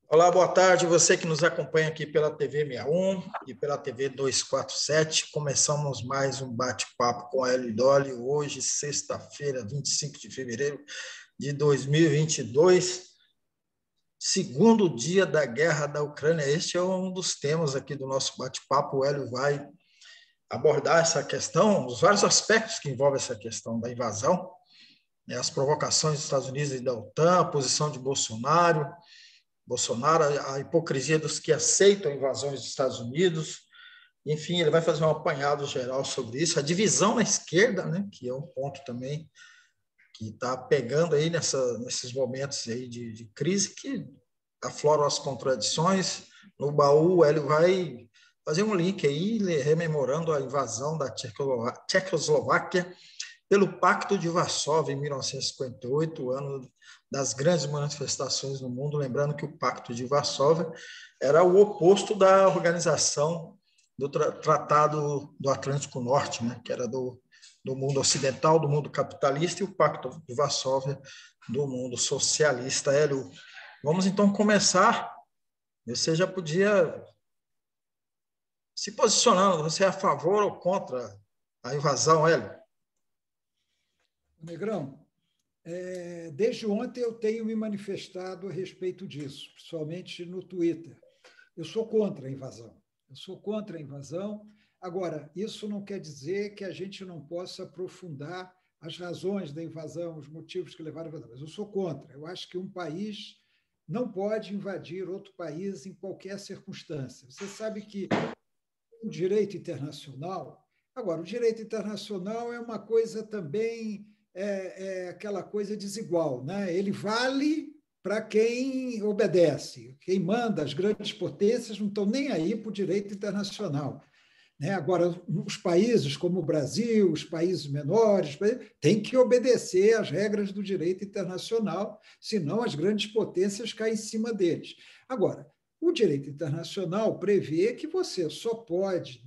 Olá, boa tarde. Você que nos acompanha aqui pela TV 61 e pela TV 247. Começamos mais um bate-papo com Hélio Dolly, hoje, sexta-feira, 25 de fevereiro de 2022, segundo dia da guerra da Ucrânia. Este é um dos temas aqui do nosso bate-papo. O Hélio vai abordar essa questão, os vários aspectos que envolvem essa questão da invasão, né, as provocações dos Estados Unidos e da OTAN, a posição de Bolsonaro, a hipocrisia dos que aceitam invasões dos Estados Unidos. Enfim, ele vai fazer um apanhado geral sobre isso. A divisão na esquerda, né, que é um ponto também que está pegando aí nesses momentos aí de crise, que afloram as contradições. No baú, ele vai fazer um link aí, rememorando a invasão da Tchecoslováquia pelo Pacto de Varsóvia, em 1958, ano das grandes manifestações no mundo, lembrando que o Pacto de Varsóvia era o oposto da organização do Tratado do Atlântico Norte, né, que era do mundo ocidental, do mundo capitalista, e o Pacto de Varsóvia do mundo socialista. Hélio, vamos então começar. Você já podia se posicionando, você é a favor ou contra a invasão, Hélio? Negrão, desde ontem eu tenho me manifestado a respeito disso, principalmente no Twitter. Eu sou contra a invasão. Eu sou contra a invasão. Agora, isso não quer dizer que a gente não possa aprofundar as razões da invasão, os motivos que levaram à invasão. Mas eu sou contra. Eu acho que um país não pode invadir outro país em qualquer circunstância. Você sabe que o direito internacional... Agora, o direito internacional é uma coisa também... aquela coisa desigual, né? Ele vale para quem obedece. Quem manda, as grandes potências, não estão nem aí para o direito internacional. Né? Agora, os países como o Brasil, os países menores, têm que obedecer às regras do direito internacional, senão as grandes potências caem em cima deles. Agora, o direito internacional prevê que você só pode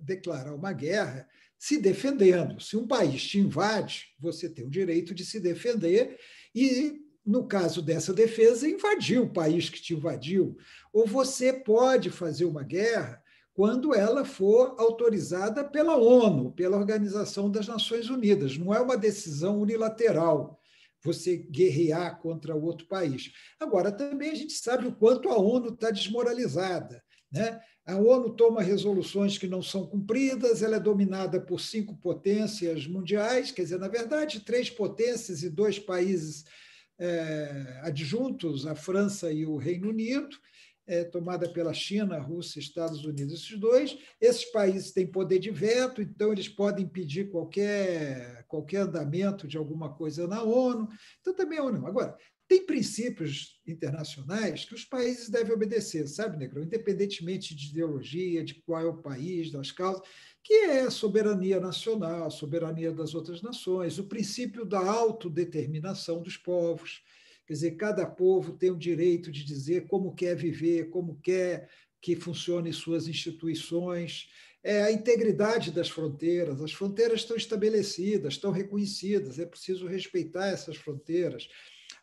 declarar uma guerra se defendendo. Se um país te invade, você tem o direito de se defender e, no caso dessa defesa, invadir o país que te invadiu. Ou você pode fazer uma guerra quando ela for autorizada pela ONU, pela Organização das Nações Unidas. Não é uma decisão unilateral você guerrear contra outro país. Agora, também a gente sabe o quanto a ONU está desmoralizada, né? A ONU toma resoluções que não são cumpridas, ela é dominada por 5 potências mundiais, quer dizer, na verdade, 3 potências e 2 países adjuntos, a França e o Reino Unido, tomada pela China, Rússia, Estados Unidos, esses dois. Esses países têm poder de veto, então eles podem impedir qualquer andamento de alguma coisa na ONU. Então, também a ONU. Agora, tem princípios internacionais que os países devem obedecer, sabe, Negrão? Independentemente de ideologia, de qual é o país, das causas, que é a soberania nacional, a soberania das outras nações, o princípio da autodeterminação dos povos. Quer dizer, cada povo tem o direito de dizer como quer viver, como quer que funcionem suas instituições, a integridade das fronteiras. As fronteiras estão estabelecidas, estão reconhecidas, é preciso respeitar essas fronteiras.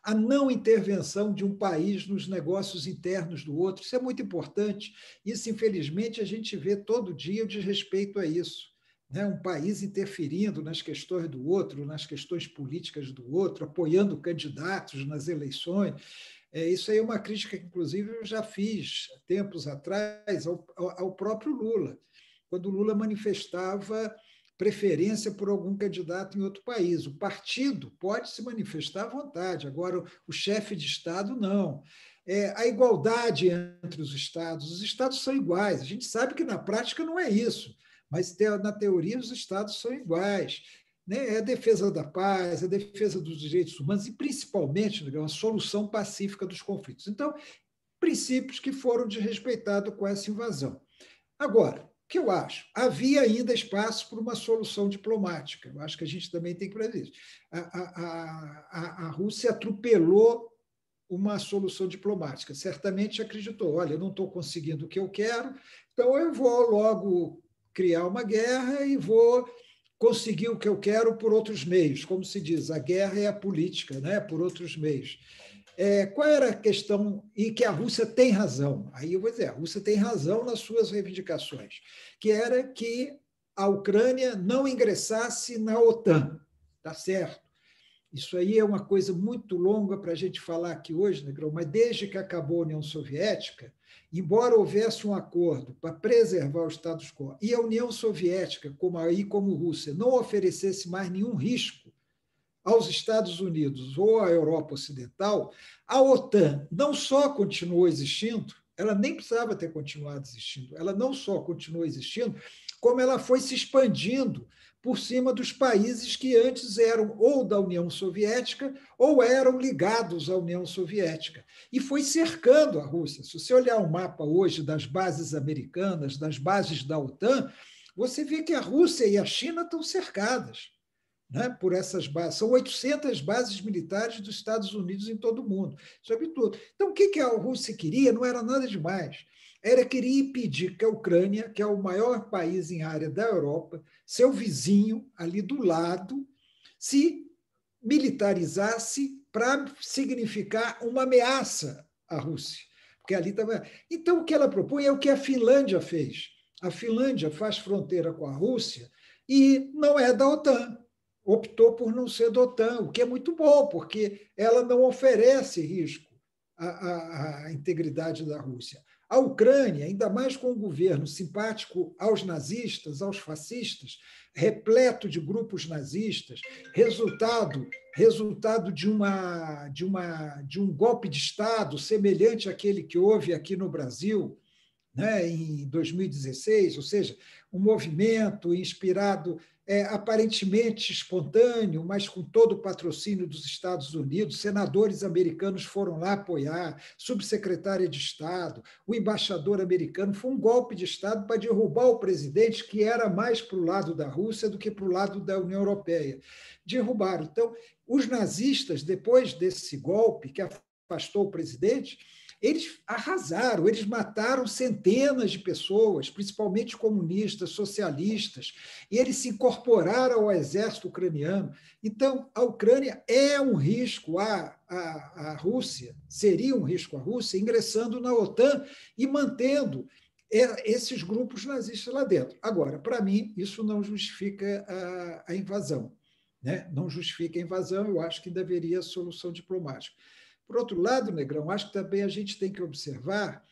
A não intervenção de um país nos negócios internos do outro, isso é muito importante. Isso, infelizmente, a gente vê todo dia o desrespeito a isso. Um país interferindo nas questões do outro, nas questões políticas do outro, apoiando candidatos nas eleições. Isso aí é uma crítica que, inclusive, eu já fiz tempos atrás ao próprio Lula, quando o Lula manifestava preferência por algum candidato em outro país. O partido pode se manifestar à vontade, agora o chefe de Estado não. A igualdade entre os estados são iguais. A gente sabe que na prática não é isso, mas na teoria os estados são iguais. É a defesa da paz, a defesa dos direitos humanos e, principalmente, a solução pacífica dos conflitos. Então, princípios que foram desrespeitados com essa invasão. Agora, o que eu acho? Havia ainda espaço para uma solução diplomática. Eu acho que a gente também tem que ver isso. A Rússia atropelou uma solução diplomática. Certamente acreditou, olha, eu não estou conseguindo o que eu quero, então eu vou logo criar uma guerra e vou conseguir o que eu quero por outros meios. Como se diz, a guerra é a política, né? Por outros meios. Qual era a questão e que a Rússia tem razão? Aí eu vou dizer, a Rússia tem razão nas suas reivindicações, que era que a Ucrânia não ingressasse na OTAN, tá certo? Isso aí é uma coisa muito longa para a gente falar aqui hoje, Negrão, mas desde que acabou a União Soviética, embora houvesse um acordo para preservar o status quo e a União Soviética, como Rússia, não oferecesse mais nenhum risco aos Estados Unidos ou à Europa Ocidental, a OTAN não só continuou existindo, ela nem precisava ter continuado existindo, ela não só continuou existindo, como ela foi se expandindo por cima dos países que antes eram ou da União Soviética ou eram ligados à União Soviética. E foi cercando a Rússia. Se você olhar o mapa hoje das bases americanas, das bases da OTAN, você vê que a Rússia e a China estão cercadas, né, por essas bases. São 800 bases militares dos Estados Unidos em todo o mundo, sobretudo. Então, o que a Rússia queria não era nada demais. Queria impedir que a Ucrânia, que é o maior país em área da Europa, seu vizinho, ali do lado, se militarizasse para significar uma ameaça à Rússia. Porque ali estava. Então, o que ela propõe é o que a Finlândia fez. A Finlândia faz fronteira com a Rússia e não é da OTAN. Optou por não ser da OTAN, o que é muito bom, porque ela não oferece risco à integridade da Rússia. A Ucrânia, ainda mais com um governo simpático aos nazistas, aos fascistas, repleto de grupos nazistas, resultado de um golpe de Estado semelhante àquele que houve aqui no Brasil, né, em 2016, ou seja, um movimento inspirado, aparentemente espontâneo, mas com todo o patrocínio dos Estados Unidos. Senadores americanos foram lá apoiar, subsecretária de Estado, o embaixador americano. Foi um golpe de Estado para derrubar o presidente, que era mais para o lado da Rússia do que para o lado da União Europeia. Derrubaram. Então, os nazistas, depois desse golpe que afastou o presidente, eles arrasaram, eles mataram centenas de pessoas, principalmente comunistas, socialistas, e eles se incorporaram ao exército ucraniano. Então, a Ucrânia é um risco à Rússia, seria um risco à Rússia, ingressando na OTAN e mantendo esses grupos nazistas lá dentro. Agora, para mim, isso não justifica a invasão, né? Não justifica a invasão, eu acho que deveria solução diplomática. Por outro lado, Negrão, acho que também a gente tem que observar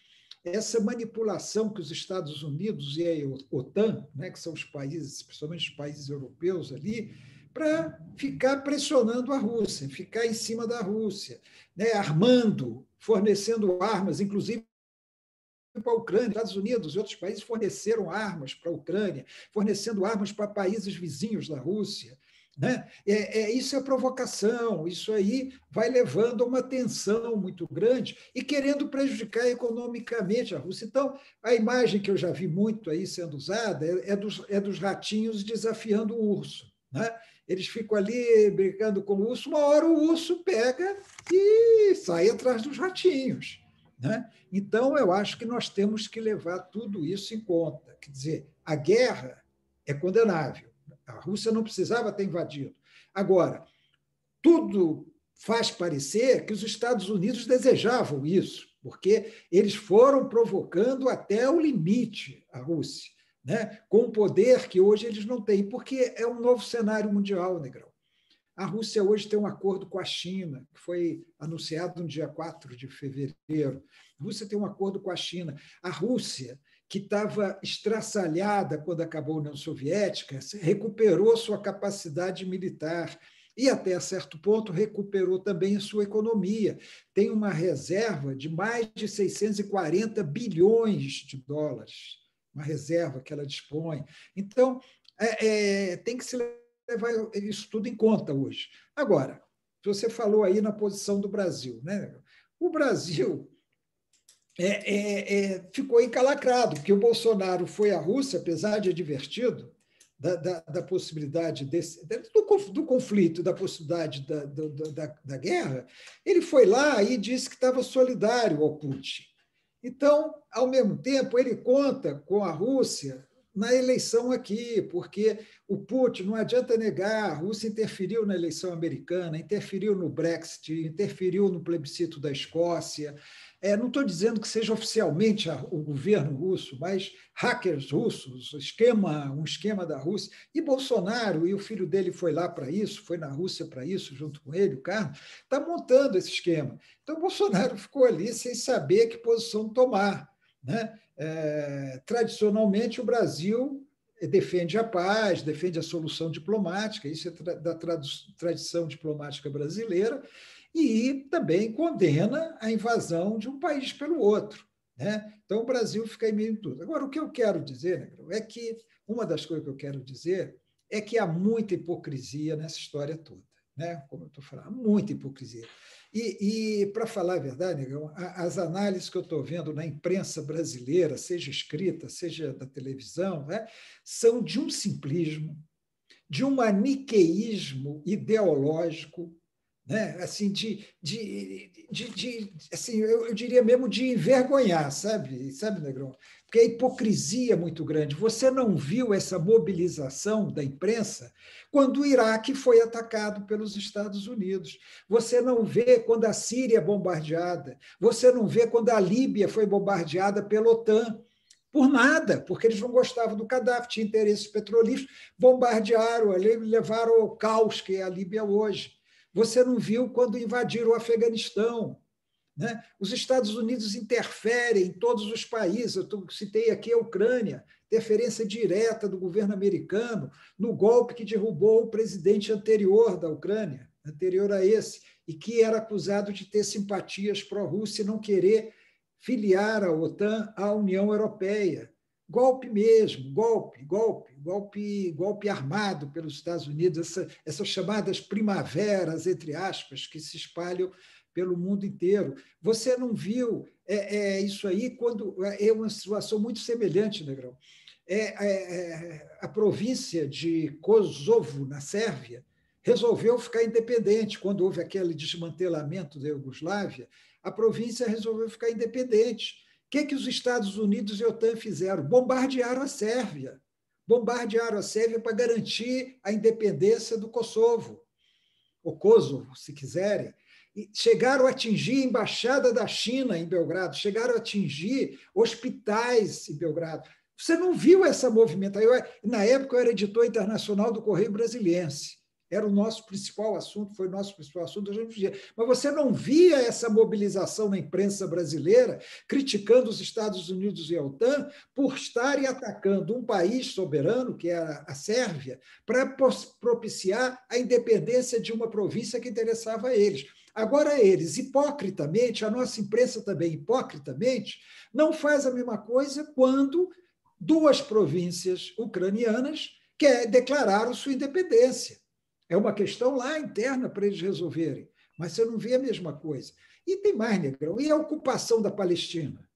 essa manipulação que os Estados Unidos e a OTAN, né, que são os países, principalmente os países europeus ali, para ficar pressionando a Rússia, ficar em cima da Rússia, né, armando, fornecendo armas, inclusive para a Ucrânia. Os Estados Unidos e outros países forneceram armas para a Ucrânia, fornecendo armas para países vizinhos da Rússia. Né? Isso é provocação, isso aí vai levando a uma tensão muito grande e querendo prejudicar economicamente a Rússia. Então, a imagem que eu já vi muito aí sendo usada é dos ratinhos desafiando o urso. Né? Eles ficam ali brincando com o urso, uma hora o urso pega e sai atrás dos ratinhos. Né? Então, eu acho que nós temos que levar tudo isso em conta. Quer dizer, a guerra é condenável. A Rússia não precisava ter invadido. Agora, tudo faz parecer que os Estados Unidos desejavam isso, porque eles foram provocando até o limite a Rússia, né? Com um poder que hoje eles não têm, porque é um novo cenário mundial, Negrão. A Rússia hoje tem um acordo com a China, que foi anunciado no dia 4 de fevereiro. A Rússia tem um acordo com a China. A Rússia, que estava estraçalhada quando acabou a União Soviética, recuperou sua capacidade militar e, até certo ponto, recuperou também a sua economia. Tem uma reserva de mais de 640 bilhões de dólares, uma reserva que ela dispõe. Então, tem que se levar isso tudo em conta hoje. Agora, você falou aí na posição do Brasil, né? O Brasil ficou encalacrado, porque o Bolsonaro foi à Rússia, apesar de advertido da possibilidade do conflito, da possibilidade da guerra, ele foi lá e disse que estava solidário ao Putin. Então, ao mesmo tempo, ele conta com a Rússia na eleição aqui, porque o Putin, não adianta negar, a Rússia interferiu na eleição americana, interferiu no Brexit, interferiu no plebiscito da Escócia. Não estou dizendo que seja oficialmente o governo russo, mas hackers russos, um esquema da Rússia. E Bolsonaro, e o filho dele foi lá para isso, foi na Rússia para isso, junto com ele, o Carlos, está montando esse esquema. Então, Bolsonaro ficou ali sem saber que posição tomar, né? Tradicionalmente, o Brasil defende a paz, defende a solução diplomática, isso é da tradição diplomática brasileira, e também condena a invasão de um país pelo outro, né? Então, o Brasil fica em meio em tudo. Agora, o que eu quero dizer, Negrão, é que uma das coisas que eu quero dizer é que há muita hipocrisia nessa história toda, né? Como eu estou falando, muita hipocrisia. E para falar a verdade, Negão, as análises que eu estou vendo na imprensa brasileira, seja escrita, seja da televisão, né, são de um simplismo, de um maniqueísmo ideológico, né? Assim, assim, eu diria mesmo de envergonhar, sabe, Negrão? Porque a hipocrisia é muito grande. Você não viu essa mobilização da imprensa quando o Iraque foi atacado pelos Estados Unidos. Você não vê quando a Síria é bombardeada. Você não vê quando a Líbia foi bombardeada pela OTAN. Por nada, porque eles não gostavam do Gaddafi, tinham interesses petrolíferos, bombardearam, levaram ao caos que é a Líbia hoje. Você não viu quando invadiram o Afeganistão, né? Os Estados Unidos interferem em todos os países. Eu citei aqui a Ucrânia, interferência direta do governo americano no golpe que derrubou o presidente anterior da Ucrânia, anterior a esse, e que era acusado de ter simpatias pró-Rússia e não querer filiar a OTAN à União Europeia. Golpe mesmo, golpe armado pelos Estados Unidos, essas chamadas primaveras, entre aspas, que se espalham pelo mundo inteiro. Você não viu isso aí quando é uma situação muito semelhante, Negrão. A província de Kosovo, na Sérvia, resolveu ficar independente. Quando houve aquele desmantelamento da Iugoslávia, a província resolveu ficar independente. O que os Estados Unidos e a OTAN fizeram? Bombardearam a Sérvia. Bombardearam a Sérvia para garantir a independência do Kosovo, ou Kosovo, se quiserem. E chegaram a atingir a embaixada da China em Belgrado, chegaram a atingir hospitais em Belgrado. Você não viu essa movimentação? Na época, eu era editor internacional do Correio Brasiliense. Era o nosso principal assunto, foi o nosso principal assunto hoje em dia. Mas você não via essa mobilização na imprensa brasileira criticando os Estados Unidos e a OTAN por estarem atacando um país soberano, que era a Sérvia, para propiciar a independência de uma província que interessava a eles. Agora, eles, hipocritamente, a nossa imprensa também hipocritamente, não faz a mesma coisa quando duas províncias ucranianas declararam sua independência. É uma questão lá interna para eles resolverem, mas você não vê a mesma coisa. E tem mais, Negrão, e a ocupação da Palestina?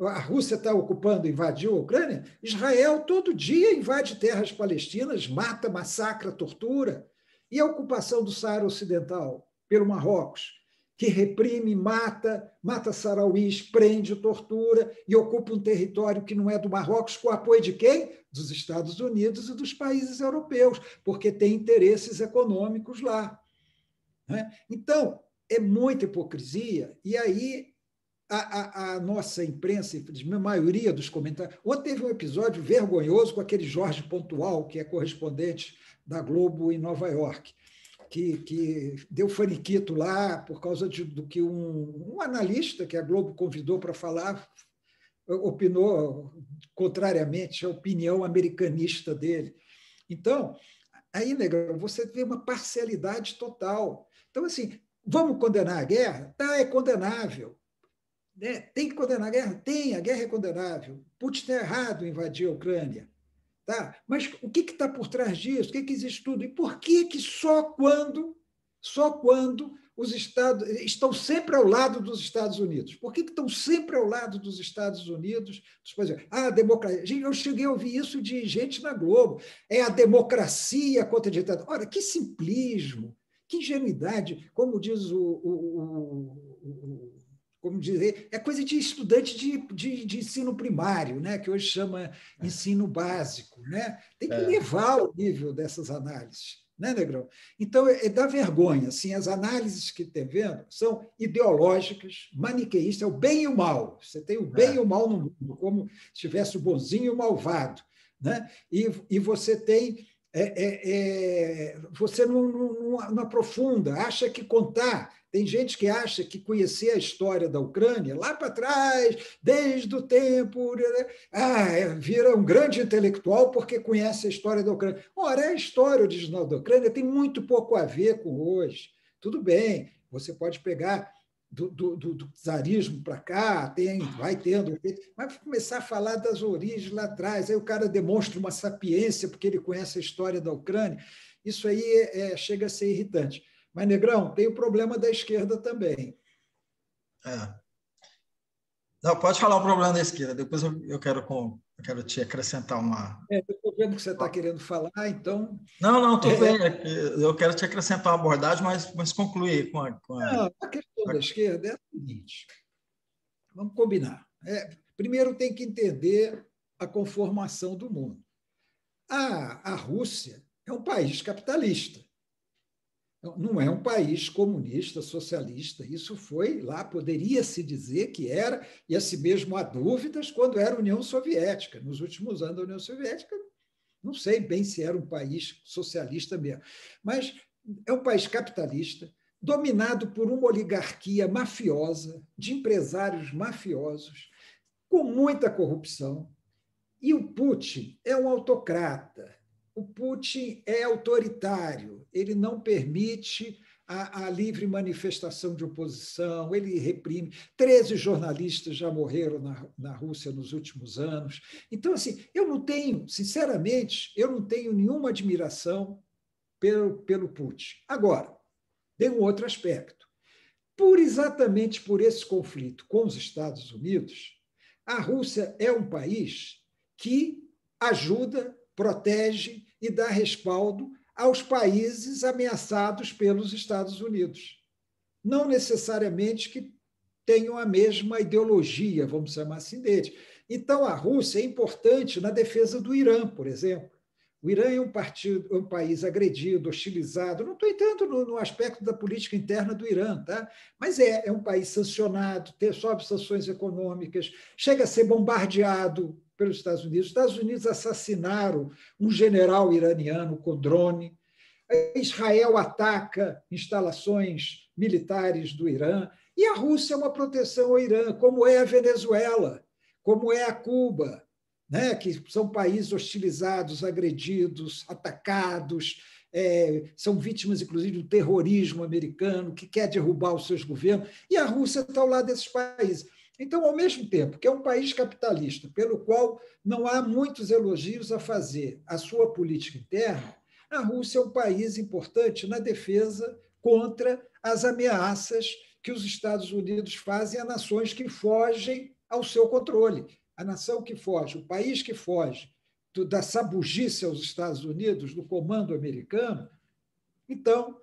A Rússia está ocupando, invadiu a Ucrânia, Israel todo dia invade terras palestinas, mata, massacra, tortura. E a ocupação do Saara Ocidental pelo Marrocos, que reprime, mata sarauís, prende, tortura e ocupa um território que não é do Marrocos, com o apoio de quem? Dos Estados Unidos e dos países europeus, porque tem interesses econômicos lá. Então, é muita hipocrisia, e aí a nossa imprensa, a maioria dos comentários... Ontem teve um episódio vergonhoso com aquele Jorge Pontual, que é correspondente da Globo em Nova York, que deu faniquito lá por causa do que um analista que a Globo convidou para falar opinou contrariamente à opinião americanista dele. Então, aí, Negrão, você vê uma parcialidade total. Então, assim, vamos condenar a guerra? Tá, é condenável. Né? Tem que condenar a guerra? Tem, a guerra é condenável. Putin está errado em invadir a Ucrânia. Tá? Mas o que está por trás disso? O que existe tudo? E por que só quando os Estados estão sempre ao lado dos Estados Unidos? Por que estão sempre ao lado dos Estados Unidos? A democracia. Eu cheguei a ouvir isso de gente na Globo. É a democracia contra a ditadura. Ora, que simplismo, que ingenuidade. Como diz o como dizer, é coisa de estudante de ensino primário, né? Que hoje chama ensino básico. Né? Tem que levar o nível dessas análises. Né, Negrão? Então, dá vergonha. Assim, as análises que tem vendo são ideológicas, maniqueístas, é o bem e o mal. Você tem o bem e o mal no mundo, como se tivesse o bonzinho e o malvado. Né? E você tem... você não aprofunda, acha que contar. Tem gente que acha que conhecer a história da Ucrânia, lá para trás, desde o tempo, vira um grande intelectual porque conhece a história da Ucrânia. Ora, a história original da Ucrânia tem muito pouco a ver com hoje. Tudo bem, você pode pegar do czarismo para cá, vai tendo, mas começar a falar das origens lá atrás, aí o cara demonstra uma sapiência porque ele conhece a história da Ucrânia, isso aí chega a ser irritante. Mas, Negrão, tem o problema da esquerda também. Não, pode falar o problema da esquerda, depois eu quero te acrescentar uma... Estou vendo que você está querendo falar, então... Não, tudo bem. Eu quero te acrescentar uma abordagem, mas concluir com a... Não, a questão da esquerda é a seguinte, vamos combinar. Primeiro tem que entender a conformação do mundo. A Rússia é um país capitalista, não é um país comunista, socialista. Isso foi lá, poderia-se dizer que era, e assim mesmo há dúvidas quando era a União Soviética. Nos últimos anos da União Soviética, não sei bem se era um país socialista mesmo, mas é um país capitalista, dominado por uma oligarquia mafiosa, de empresários mafiosos, com muita corrupção. E o Putin é um autocrata. O Putin é autoritário, ele não permite a livre manifestação de oposição, ele reprime. 13 jornalistas já morreram na Rússia nos últimos anos. Então, assim, sinceramente, eu não tenho nenhuma admiração pelo Putin. Agora, tem um outro aspecto. Exatamente por esse conflito com os Estados Unidos, a Rússia é um país que ajuda, protege e dá respaldo aos países ameaçados pelos Estados Unidos. Não necessariamente que tenham a mesma ideologia, vamos chamar assim, deles. Então, a Rússia é importante na defesa do Irã, por exemplo. O Irã é um país agredido, hostilizado. Não estou entrando no aspecto da política interna do Irã, tá? Mas é um país sancionado, sob sanções econômicas, chega a ser bombardeado pelos Estados Unidos. Os Estados Unidos assassinaram um general iraniano com drone. Israel ataca instalações militares do Irã. E a Rússia é uma proteção ao Irã, como é a Venezuela, como é a Cuba, né? Que são países hostilizados, agredidos, atacados, são vítimas, inclusive, do terrorismo americano, que quer derrubar os seus governos. E a Rússia está ao lado desses países. Então, ao mesmo tempo que é um país capitalista, pelo qual não há muitos elogios a fazer à sua política interna, a Rússia é um país importante na defesa contra as ameaças que os Estados Unidos fazem a nações que fogem ao seu controle. A nação que foge, o país que foge da sabugice aos Estados Unidos, do comando americano, então,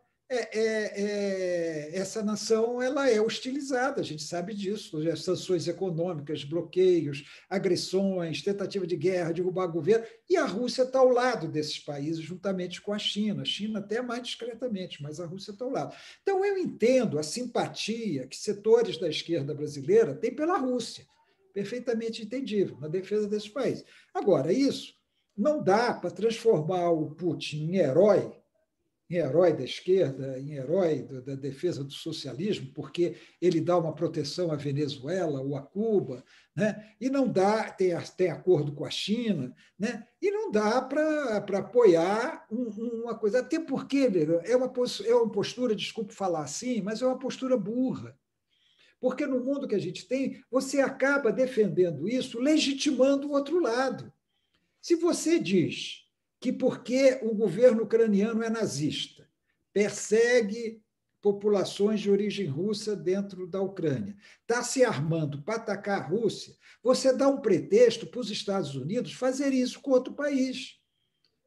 essa nação ela é hostilizada, a gente sabe disso, sanções econômicas, bloqueios, agressões, tentativa de guerra, derrubar governo, e a Rússia está ao lado desses países, juntamente com a China até mais discretamente, mas a Rússia está ao lado. Então, eu entendo a simpatia que setores da esquerda brasileira têm pela Rússia, perfeitamente entendível, na defesa desses países. Agora, isso não dá para transformar o Putin em herói da esquerda, em herói da defesa do socialismo, porque ele dá uma proteção à Venezuela ou a Cuba, né? E não dá, tem acordo com a China, né? E não dá para apoiar uma coisa, até porque é uma postura, desculpe falar assim, mas é uma postura burra. Porque no mundo que a gente tem, você acaba defendendo isso, legitimando o outro lado. Se você diz que porque o governo ucraniano é nazista, persegue populações de origem russa dentro da Ucrânia, está se armando para atacar a Rússia, você dá um pretexto para os Estados Unidos fazer isso com outro país.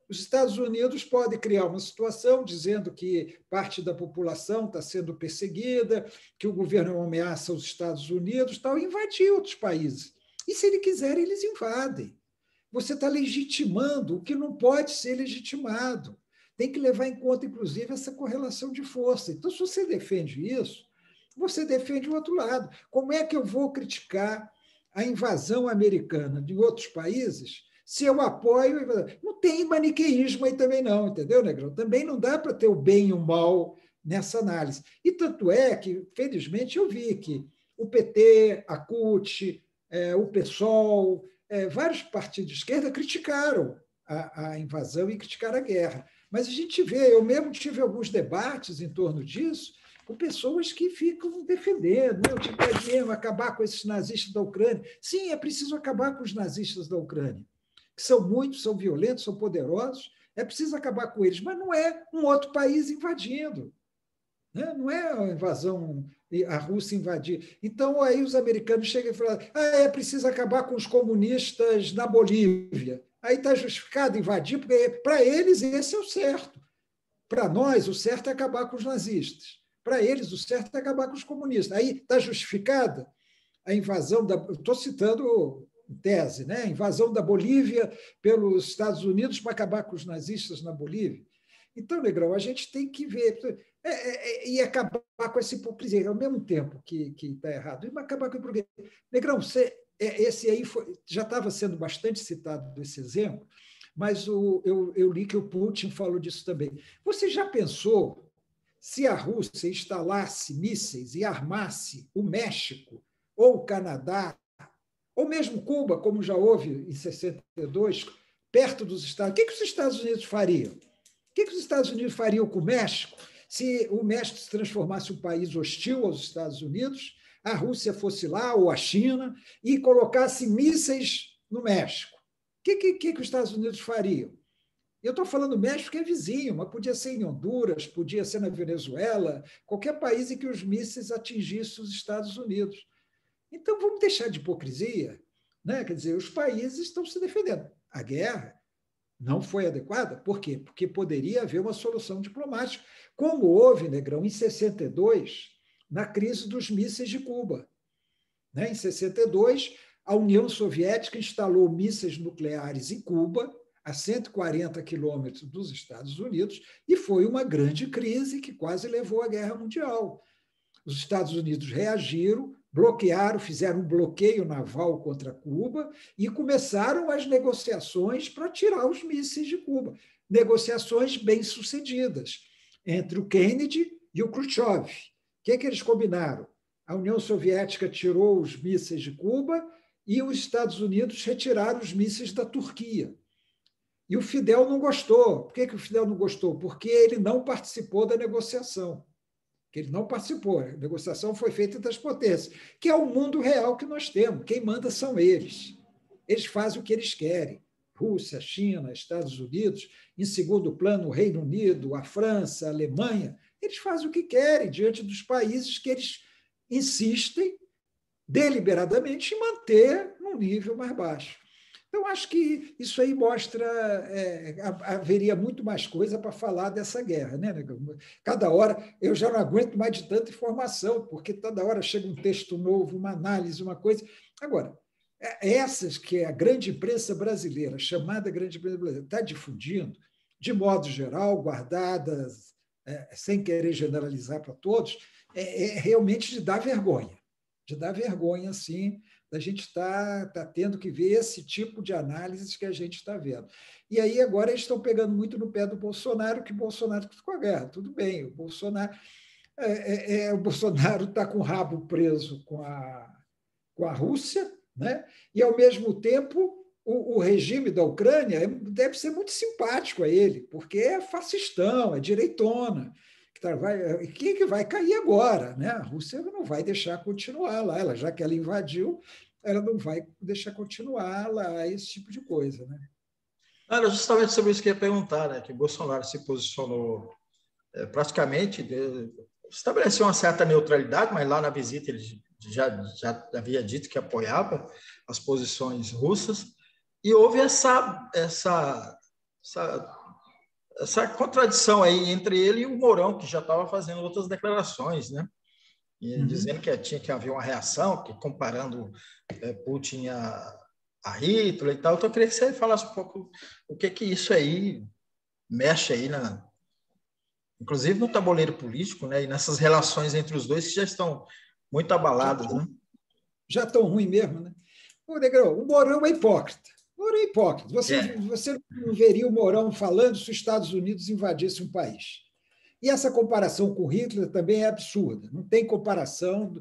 Os Estados Unidos podem criar uma situação dizendo que parte da população está sendo perseguida, que o governo é uma ameaça aos Estados Unidos, tal, e invadir outros países. E, se ele quiser, eles invadem. Você está legitimando o que não pode ser legitimado. Tem que levar em conta, inclusive, essa correlação de força. Então, se você defende isso, você defende o outro lado. Como é que eu vou criticar a invasão americana de outros países se eu apoio? Não tem maniqueísmo aí também não, entendeu, Negrão? Também não dá para ter o bem e o mal nessa análise. E tanto é que, felizmente, eu vi que o PT, a CUT, o PSOL, vários partidos de esquerda criticaram a invasão e criticaram a guerra. Mas a gente vê, eu mesmo tive alguns debates em torno disso, com pessoas que ficam defendendo, tipo, é mesmo acabar com esses nazistas da Ucrânia. Sim, é preciso acabar com os nazistas da Ucrânia, que são muitos, são violentos, são poderosos, é preciso acabar com eles, mas não é um outro país invadindo, né? Não é a invasão, a Rússia invadir. Então, aí os americanos chegam e falam, é preciso acabar com os comunistas na Bolívia. Aí está justificado invadir, porque para eles esse é o certo. Para nós, o certo é acabar com os nazistas. Para eles, o certo é acabar com os comunistas. Aí está justificada a invasão da... Estou citando tese, né? A invasão da Bolívia pelos Estados Unidos para acabar com os nazistas na Bolívia. Então, Negrão, a gente tem que ver e acabar com essa hipocrisia, ao mesmo tempo que está errado, e acabar com a hipocrisia. Negrão, esse aí já estava sendo bastante citado esse exemplo, mas eu li que o Putin falou disso também. Você já pensou se a Rússia instalasse mísseis e armasse o México ou o Canadá, ou mesmo Cuba, como já houve em 62, perto dos Estados Unidos? O que os Estados Unidos fariam? O que os Estados Unidos fariam com o México se o México se transformasse um país hostil aos Estados Unidos, a Rússia fosse lá, ou a China, e colocasse mísseis no México? O que os Estados Unidos fariam? Eu estou falando México, que é vizinho, mas podia ser em Honduras, podia ser na Venezuela, qualquer país em que os mísseis atingissem os Estados Unidos. Então, vamos deixar de hipocrisia, né? Quer dizer, os países estão se defendendo. A guerra não foi adequada. Por quê? Porque poderia haver uma solução diplomática, como houve, Negrão, em 62, na crise dos mísseis de Cuba. Em 62, a União Soviética instalou mísseis nucleares em Cuba, a 140 quilômetros dos Estados Unidos, e foi uma grande crise que quase levou à Guerra Mundial. Os Estados Unidos reagiram, bloquearam, fizeram um bloqueio naval contra Cuba e começaram as negociações para tirar os mísseis de Cuba. Negociações bem-sucedidas entre o Kennedy e o Khrushchev. O que eles combinaram? A União Soviética tirou os mísseis de Cuba e os Estados Unidos retiraram os mísseis da Turquia. E o Fidel não gostou. Por que o Fidel não gostou? Porque ele não participou da negociação. Ele não participou. A negociação foi feita entre as potências, que é o mundo real que nós temos. Quem manda são eles. Eles fazem o que eles querem. Rússia, China, Estados Unidos, em segundo plano, o Reino Unido, a França, a Alemanha. Eles fazem o que querem diante dos países que eles insistem deliberadamente em manter num nível mais baixo. Então, acho que isso aí mostra, haveria muito mais coisa para falar dessa guerra, né? Cada hora, eu já não aguento mais de tanta informação, porque toda hora chega um texto novo, uma análise, uma coisa. Agora, essas que a grande imprensa brasileira, chamada grande imprensa brasileira, está difundindo, de modo geral, guardadas, sem querer generalizar para todos, realmente de dar vergonha. De dar vergonha, sim, a gente está tendo que ver esse tipo de análises que a gente está vendo. E aí agora eles estão pegando muito no pé do Bolsonaro, que o Bolsonaro ficou a guerra. Tudo bem, o Bolsonaro está com o rabo preso com a Rússia, né? E, ao mesmo tempo, o regime da Ucrânia deve ser muito simpático a ele, porque é fascistão, é direitona. Quem é que vai cair agora? Né? A Rússia não vai deixar continuar lá, já que ela invadiu, ela não vai deixar continuar lá esse tipo de coisa. Né? Era justamente sobre isso que eu ia perguntar, né? Que Bolsonaro se posicionou praticamente, estabeleceu uma certa neutralidade, mas lá na visita ele já havia dito que apoiava as posições russas, e houve essa essa contradição aí entre ele e o Mourão, que já estava fazendo outras declarações, né? E dizendo que tinha que haver uma reação, que comparando Putin a Hitler e tal. Então, eu queria que você falasse um pouco o que isso aí mexe aí, inclusive no tabuleiro político, né? E nessas relações entre os dois que já estão muito abaladas, né? Já estão ruim mesmo, né? Ô, Negrão, o Mourão é hipócrita. O Mourão é hipócrita. Você não veria o Mourão falando se os Estados Unidos invadissem um país. E essa comparação com Hitler também é absurda. Não tem comparação.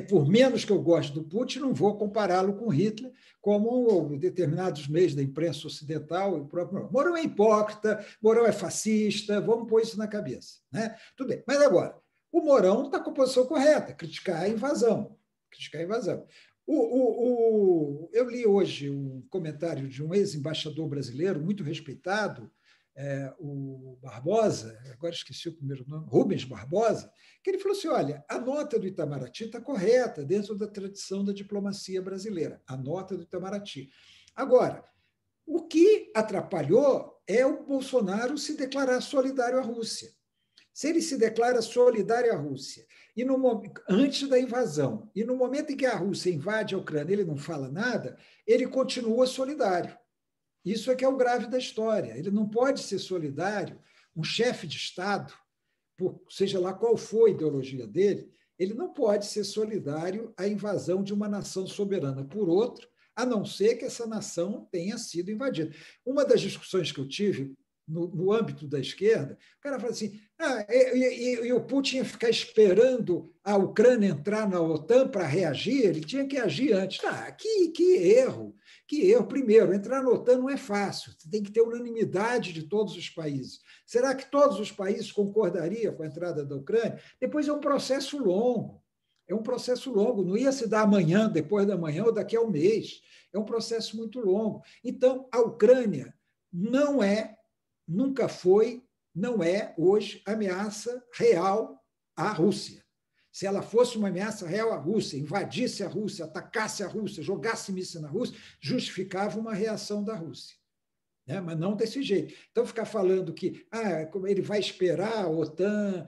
Por menos que eu goste do Putin, não vou compará-lo com Hitler, como determinados meios da imprensa ocidental. O próprio Mourão é hipócrita, Mourão é fascista, vamos pôr isso na cabeça. Né? Tudo bem. Mas agora, o Mourão está com a posição correta, criticar a invasão. Criticar a invasão. Eu li hoje um comentário de um ex-embaixador brasileiro, muito respeitado, o Barbosa, agora esqueci o primeiro nome, Rubens Barbosa, que ele falou assim: olha, a nota do Itamaraty está correta dentro da tradição da diplomacia brasileira, a nota do Itamaraty. Agora, o que atrapalhou é o Bolsonaro se declarar solidário à Rússia. Se ele se declara solidário à Rússia, antes da invasão, e no momento em que a Rússia invade a Ucrânia, ele não fala nada, ele continua solidário. Isso é que é o grave da história. Ele não pode ser solidário, um chefe de Estado, seja lá qual for a ideologia dele, ele não pode ser solidário à invasão de uma nação soberana por outra, a não ser que essa nação tenha sido invadida. Uma das discussões que eu tive no âmbito da esquerda, o cara fala assim: e o Putin ia ficar esperando a Ucrânia entrar na OTAN para reagir, ele tinha que agir antes. Que erro! Que erro. Primeiro, entrar na OTAN não é fácil, você tem que ter unanimidade de todos os países. Será que todos os países concordariam com a entrada da Ucrânia? Depois é um processo longo. É um processo longo, não ia se dar amanhã, depois da manhã ou daqui a um mês. É um processo muito longo. Então, a Ucrânia nunca foi, não é hoje ameaça real à Rússia. Se ela fosse uma ameaça real à Rússia, invadisse a Rússia, atacasse a Rússia, jogasse míssil na Rússia, justificava uma reação da Rússia. Né? Mas não desse jeito. Então, ficar falando que ele vai esperar a OTAN,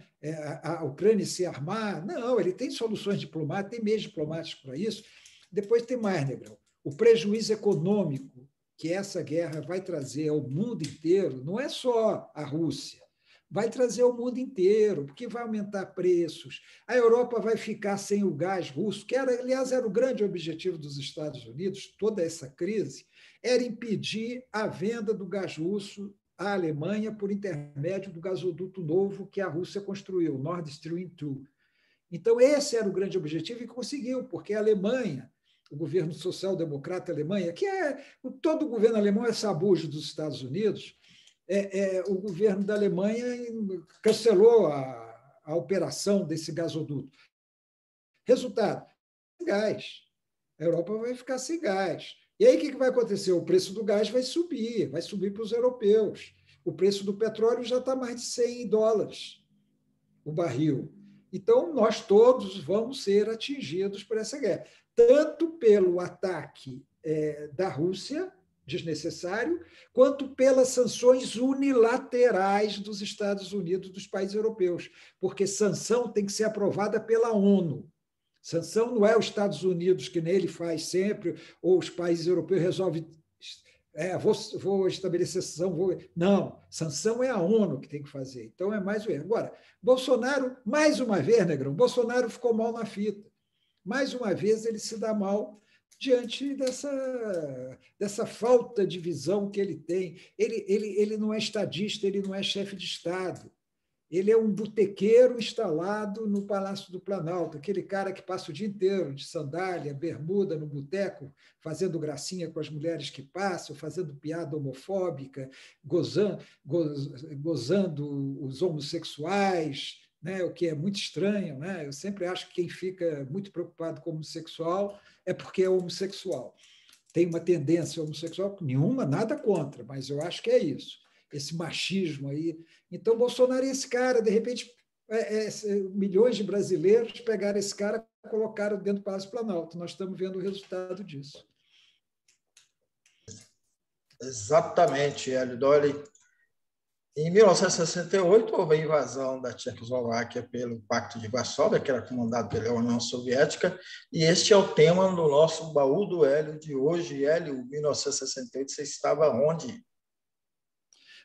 a Ucrânia se armar, não, ele tem soluções diplomáticas, tem meios diplomáticos para isso. Depois tem mais, Negrão. O prejuízo econômico que essa guerra vai trazer ao mundo inteiro não é só a Rússia, vai trazer ao mundo inteiro, porque vai aumentar preços. A Europa vai ficar sem o gás russo, que aliás, era o grande objetivo dos Estados Unidos, toda essa crise, era impedir a venda do gás russo à Alemanha por intermédio do gasoduto novo que a Rússia construiu, Nord Stream 2. Então, esse era o grande objetivo e conseguiu, porque a Alemanha, o governo social-democrata Alemanha, que todo o governo alemão é sabujo dos Estados Unidos, o governo da Alemanha cancelou a operação desse gasoduto. Resultado, gás. A Europa vai ficar sem gás. E aí o que vai acontecer? O preço do gás vai subir para os europeus. O preço do petróleo já está mais de $100 o barril. Então, nós todos vamos ser atingidos por essa guerra, tanto pelo ataque da Rússia, desnecessário, quanto pelas sanções unilaterais dos Estados Unidos, dos países europeus, porque sanção tem que ser aprovada pela ONU. Sanção não é os Estados Unidos, que nele faz sempre, ou os países europeus resolvem vou estabelecer sanção. Não, sanção é a ONU que tem que fazer. Então, é mais o erro. Agora, Bolsonaro, mais uma vez, Negrão, Bolsonaro ficou mal na fita. Mais uma vez, ele se dá mal diante dessa falta de visão que ele tem. Ele não é estadista, ele não é chefe de Estado. Ele é um botequeiro instalado no Palácio do Planalto, aquele cara que passa o dia inteiro de sandália, bermuda no boteco, fazendo gracinha com as mulheres que passam, fazendo piada homofóbica, gozando os homossexuais, né? O que é muito estranho. Né? Eu sempre acho que quem fica muito preocupado com o homossexual é porque é homossexual. Tem uma tendência homossexual, nenhuma, nada contra, mas eu acho que é isso. Esse machismo aí. Então, Bolsonaro é esse cara, de repente, milhões de brasileiros pegaram esse cara e colocaram dentro do Palácio Planalto. Nós estamos vendo o resultado disso. Exatamente, Hélio Dolly. Em 1968, houve a invasão da Tchecoslováquia pelo Pacto de Varsóvia, que era comandado pela União Soviética, e este é o tema do nosso baú do Hélio de hoje. Hélio, 1968, você estava onde?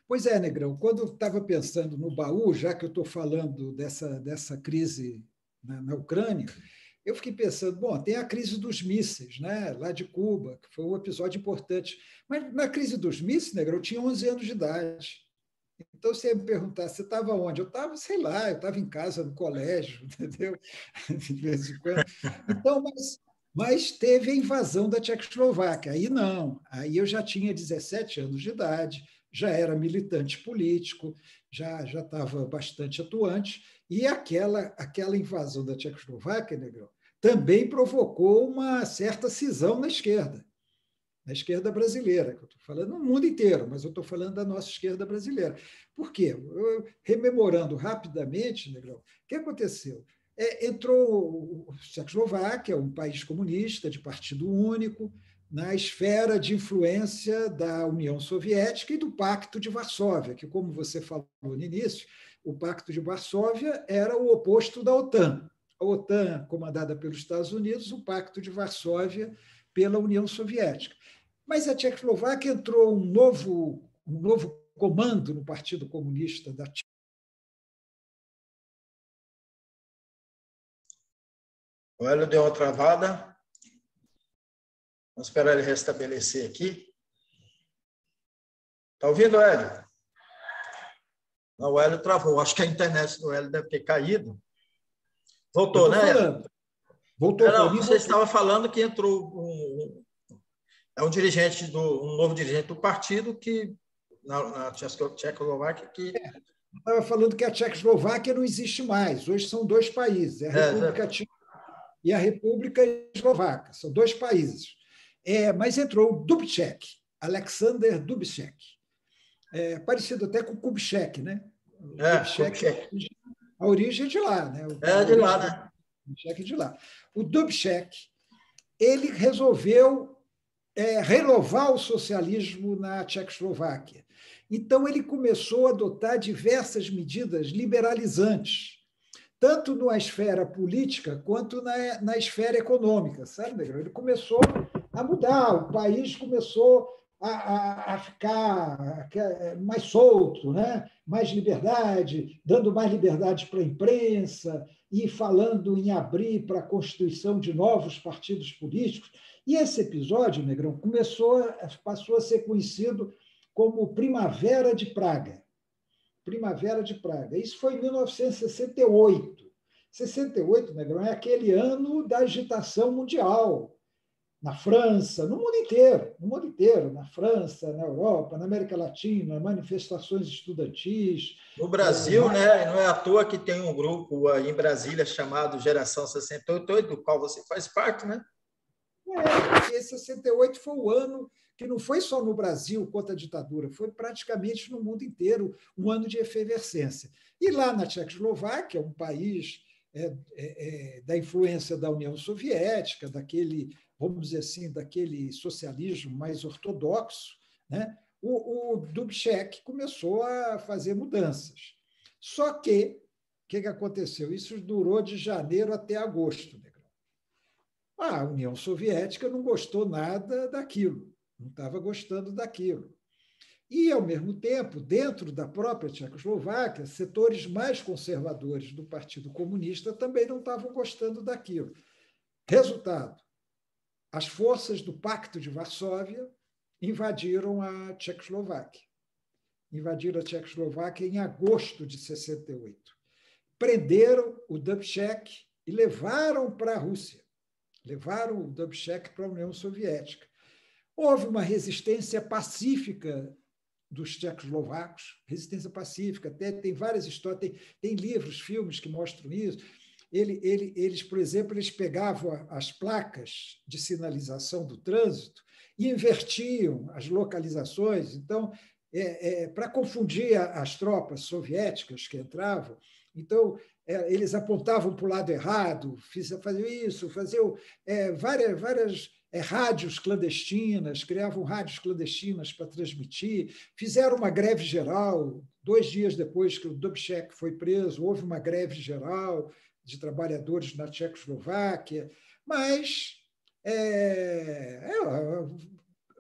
Pois é, Negrão, quando eu estava pensando no baú, já que eu estou falando dessa crise na Ucrânia, eu fiquei pensando, bom, tem a crise dos mísseis, né, lá de Cuba, que foi um episódio importante. Mas na crise dos mísseis, Negrão, eu tinha 11 anos de idade. Então, você ia me perguntar, você estava onde? Eu estava, sei lá, eu estava em casa, no colégio, entendeu? De vez em quando. Então, mas teve a invasão da Tchecoslováquia. Aí não, aí eu já tinha 17 anos de idade, já era militante político, já estava bastante atuante, e aquela invasão da Tchecoslováquia, Negrão, também provocou uma certa cisão na esquerda brasileira, que eu estou falando no mundo inteiro, mas eu estou falando da nossa esquerda brasileira. Por quê? Rememorando rapidamente, Negrão, o que aconteceu? Entrou a Tchecoslováquia, um país comunista de partido único, na esfera de influência da União Soviética e do Pacto de Varsóvia, que, como você falou no início, o Pacto de Varsóvia era o oposto da OTAN. A OTAN, comandada pelos Estados Unidos, o Pacto de Varsóvia pela União Soviética. Mas a Tchecoslováquia entrou um novo comando no Partido Comunista da Tchecoslováquia. O Hélio deu uma travada. Vamos esperar ele restabelecer aqui. Está ouvindo, Hélio? Não, o Hélio travou. Acho que a internet do Hélio deve ter caído. Voltou, né, Hélio? Voltou para Não, mim. você estava falando que entrou um novo dirigente do partido que na Tchecoslováquia que Estava falando que a Tchecoslováquia não existe mais. Hoje são dois países, a República Tcheca e a República Eslovaca. São dois países. Mas entrou o Dubček, Alexander Dubček. Parecido até com o Kubitschek, né? Kubitschek. A origem é de lá, né? De lá, né? Kubitschek é de lá. O Dubček, ele resolveu renovar o socialismo na Tchecoslováquia. Então, ele começou a adotar diversas medidas liberalizantes, tanto na esfera política quanto na esfera econômica, sabe? Ele começou a mudar, o país começou a ficar mais solto, né? Mais liberdade, dando mais liberdade para a imprensa e falando em abrir para a constituição de novos partidos políticos. E esse episódio, Negrão, passou a ser conhecido como Primavera de Praga. Primavera de Praga. Isso foi em 1968. 68, Negrão, é aquele ano da agitação mundial. Na França, no mundo inteiro, na França, na Europa, na América Latina, manifestações estudantis. No Brasil, né? Não é à toa que tem um grupo aí em Brasília chamado Geração 68, do qual você faz parte, né? Porque 68 foi o ano que não foi só no Brasil contra a ditadura, foi praticamente no mundo inteiro um ano de efervescência. E lá na Tchecoslováquia, um país da influência da União Soviética, daquele, vamos dizer assim, daquele socialismo mais ortodoxo, né? O Dubček começou a fazer mudanças. Só que, o que aconteceu? Isso durou de janeiro até agosto, né? A União Soviética não gostou nada daquilo, não estava gostando daquilo. E, ao mesmo tempo, dentro da própria Tchecoslováquia, setores mais conservadores do Partido Comunista também não estavam gostando daquilo. Resultado: as forças do Pacto de Varsóvia invadiram a Tchecoslováquia. Invadiram a Tchecoslováquia em agosto de 68. Prenderam o Dubček e levaram para a Rússia. Levaram o Dubček para a União Soviética. Houve uma resistência pacífica dos tchecoslovacos, resistência pacífica, até tem várias histórias, tem livros, filmes que mostram isso. Eles, por exemplo, eles pegavam as placas de sinalização do trânsito e invertiam as localizações. Então, para confundir as tropas soviéticas que entravam, então, eles apontavam para o lado errado, faziam isso, faziam várias rádios clandestinas, criavam rádios clandestinas para transmitir, fizeram uma greve geral 2 dias depois que o Dubček foi preso, houve uma greve geral de trabalhadores na Tchecoslováquia, mas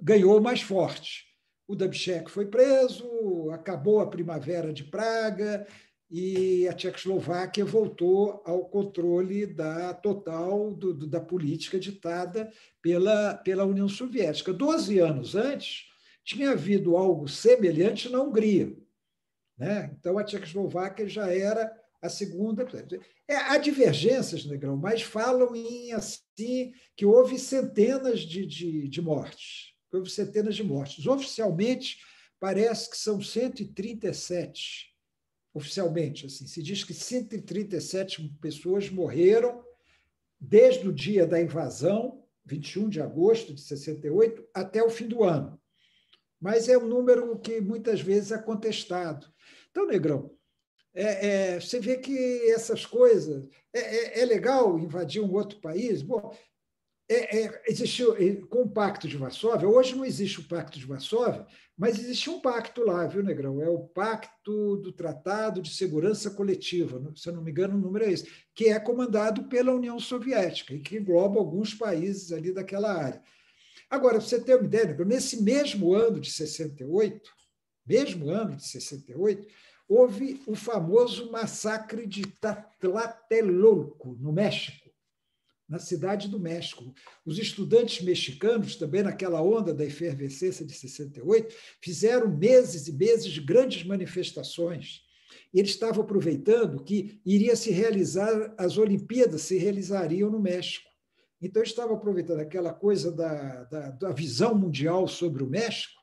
ganhou mais forte. O Dubček foi preso, acabou a Primavera de Praga e a Tchecoslováquia voltou ao controle total da política ditada pela União Soviética. 12 anos antes, tinha havido algo semelhante na Hungria, né? Então, a Tchecoslováquia já era a segunda. Há divergências, Negrão, mas falam em assim que houve centenas de mortes. Houve centenas de mortes. Oficialmente, parece que são 137. Oficialmente, assim, se diz que 137 pessoas morreram desde o dia da invasão, 21 de agosto de 68, até o fim do ano. Mas é um número que muitas vezes é contestado. Então, Negrão, você vê que essas coisas... É legal invadir um outro país? Bom, existiu com o Pacto de Varsóvia. Hoje não existe o Pacto de Varsóvia, mas existe um pacto lá, viu, Negrão? É o Pacto do Tratado de Segurança Coletiva, se eu não me engano, o número é esse, que é comandado pela União Soviética e que engloba alguns países ali daquela área. Agora, para você ter uma ideia, Negrão, nesse mesmo ano de 68, houve o famoso massacre de Tlatelolco, no México, na cidade do México. Os estudantes mexicanos, também naquela onda da efervescência de 68, fizeram meses e meses de grandes manifestações. E eles estavam aproveitando que iria se realizar, as Olimpíadas se realizariam no México. Então, eles estavam aproveitando aquela coisa da visão mundial sobre o México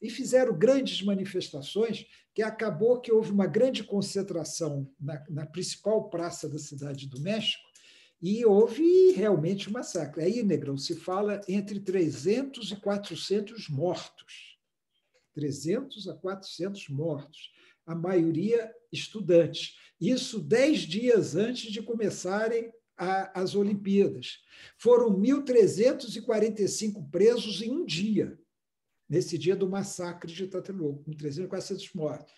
e fizeram grandes manifestações, que acabou que houve uma grande concentração na principal praça da cidade do México e houve realmente um massacre. Aí, Negrão, se fala entre 300 e 400 mortos. 300 a 400 mortos, a maioria estudantes. Isso 10 dias antes de começarem as Olimpíadas. Foram 1.345 presos em um dia, nesse dia do massacre de Tlatelolco, com 300 e 400 mortos.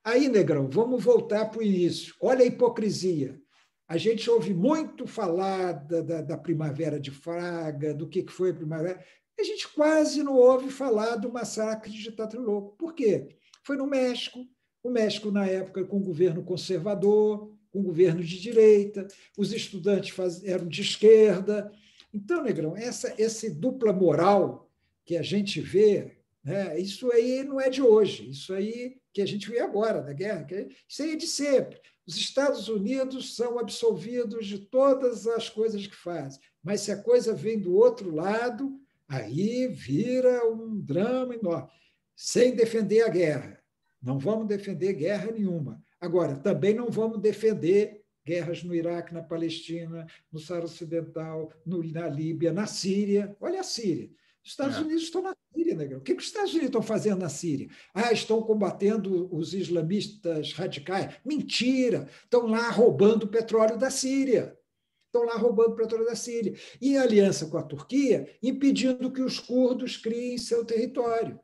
Aí, Negrão, vamos voltar para o início. Olha a hipocrisia. A gente ouve muito falar da Primavera de Praga, do que foi a Primavera. A gente quase não ouve falar do massacre de Tlatelolco. Por quê? Foi no México. O México, na época, com um governo conservador, com um governo de direita, os estudantes eram de esquerda. Então, Negrão, essa dupla moral que a gente vê, né, isso aí não é de hoje, isso aí que a gente vê agora na guerra, isso aí é de sempre. Os Estados Unidos são absolvidos de todas as coisas que fazem, mas se a coisa vem do outro lado, aí vira um drama enorme, sem defender a guerra. Não vamos defender guerra nenhuma. Agora, também não vamos defender guerras no Iraque, na Palestina, no Saara Ocidental, na Líbia, na Síria. Olha a Síria. Os Estados Unidos estão na Síria, Negrão. O que os Estados Unidos estão fazendo na Síria? Estão combatendo os islamistas radicais. Mentira! Estão lá roubando o petróleo da Síria. E, em aliança com a Turquia, impedindo que os curdos criem seu território.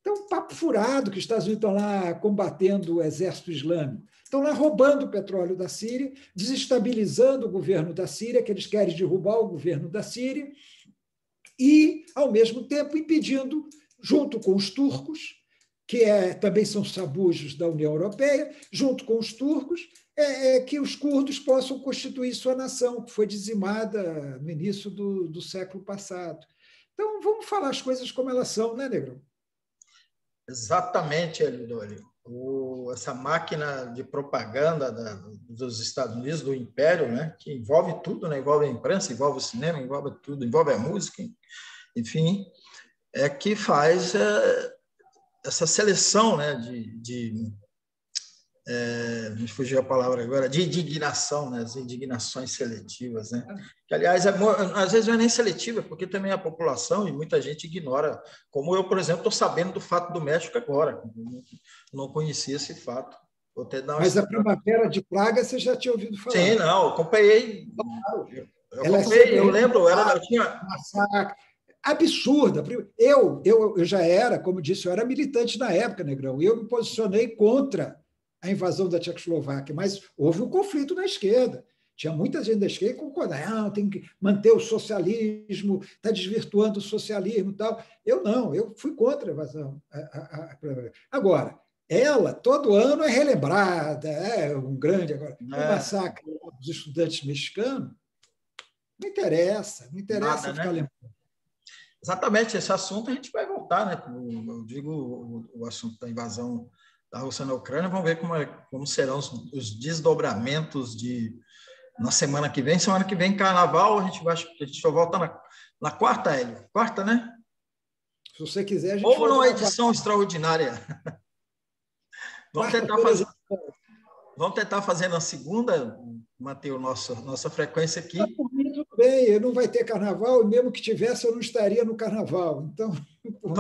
Então, papo furado que os Estados Unidos estão lá combatendo o exército islâmico. Estão lá roubando o petróleo da Síria, desestabilizando o governo da Síria, que eles querem derrubar o governo da Síria, e, ao mesmo tempo, impedindo, junto com os turcos, que também são sabujos da União Europeia, junto com os turcos, que os curdos possam constituir sua nação, que foi dizimada no início do século passado. Então, vamos falar as coisas como elas são, né, Negrão? Exatamente, Elidório. Essa máquina de propaganda dos Estados Unidos, do Império, né, que envolve tudo, né, envolve a imprensa, envolve o cinema, envolve tudo, envolve a música, enfim, é que faz essa seleção, né, me fugiu a palavra agora, de indignação, né, as indignações seletivas, né? Que, aliás, às vezes não é nem seletiva, porque também a população e muita gente ignora, como eu, por exemplo, estou sabendo do fato do México agora, não conhecia esse fato. Vou até dar uma Mas a Primavera de Praga você já tinha ouvido falar? Sim, não, acompanhei. Eu lembro, eu tinha... Absurda. Eu já era, como disse, eu era militante na época, Negrão, e eu me posicionei contra a invasão da Tchecoslováquia, mas houve um conflito na esquerda. Tinha muita gente da esquerda que concordava, tem que manter o socialismo, está desvirtuando o socialismo e tal. Eu não, eu fui contra a invasão. Agora, ela, todo ano, é relembrada, é um grande agora. O massacre dos estudantes mexicanos, não interessa nada, ficar né? lembrando. Exatamente, esse assunto a gente vai voltar, né? Eu digo o assunto da invasão da Rússia na Ucrânia, vamos ver como serão os desdobramentos na semana que vem. Semana que vem, carnaval, a gente só volta na quarta, Hélio. Quarta, né? Se você quiser, a gente Ou volta numa na edição extraordinária. quarta. Vamos tentar fazer na segunda, manter nossa frequência aqui. Por mim, tudo bem, não vai ter carnaval, e mesmo que tivesse, eu não estaria no carnaval. Então,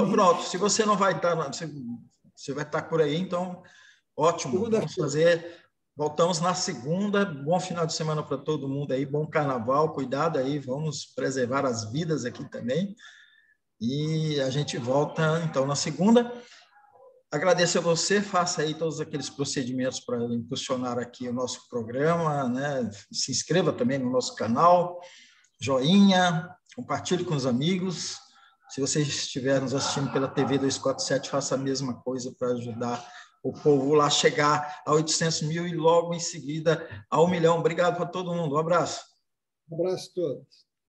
pronto, se você não vai estar, você vai estar por aí, então, ótimo. Vamos fazer. Voltamos na segunda. Bom final de semana para todo mundo aí, bom carnaval, cuidado aí, vamos preservar as vidas aqui também. E a gente volta, então, na segunda. Agradeço a você, faça aí todos aqueles procedimentos para impulsionar aqui o nosso programa, né? Se inscreva também no nosso canal, joinha, compartilhe com os amigos. Se você estiver nos assistindo pela TV 247, faça a mesma coisa para ajudar o povo lá chegar a 800 mil e logo em seguida a 1 milhão. Obrigado para todo mundo. Um abraço. Um abraço a todos.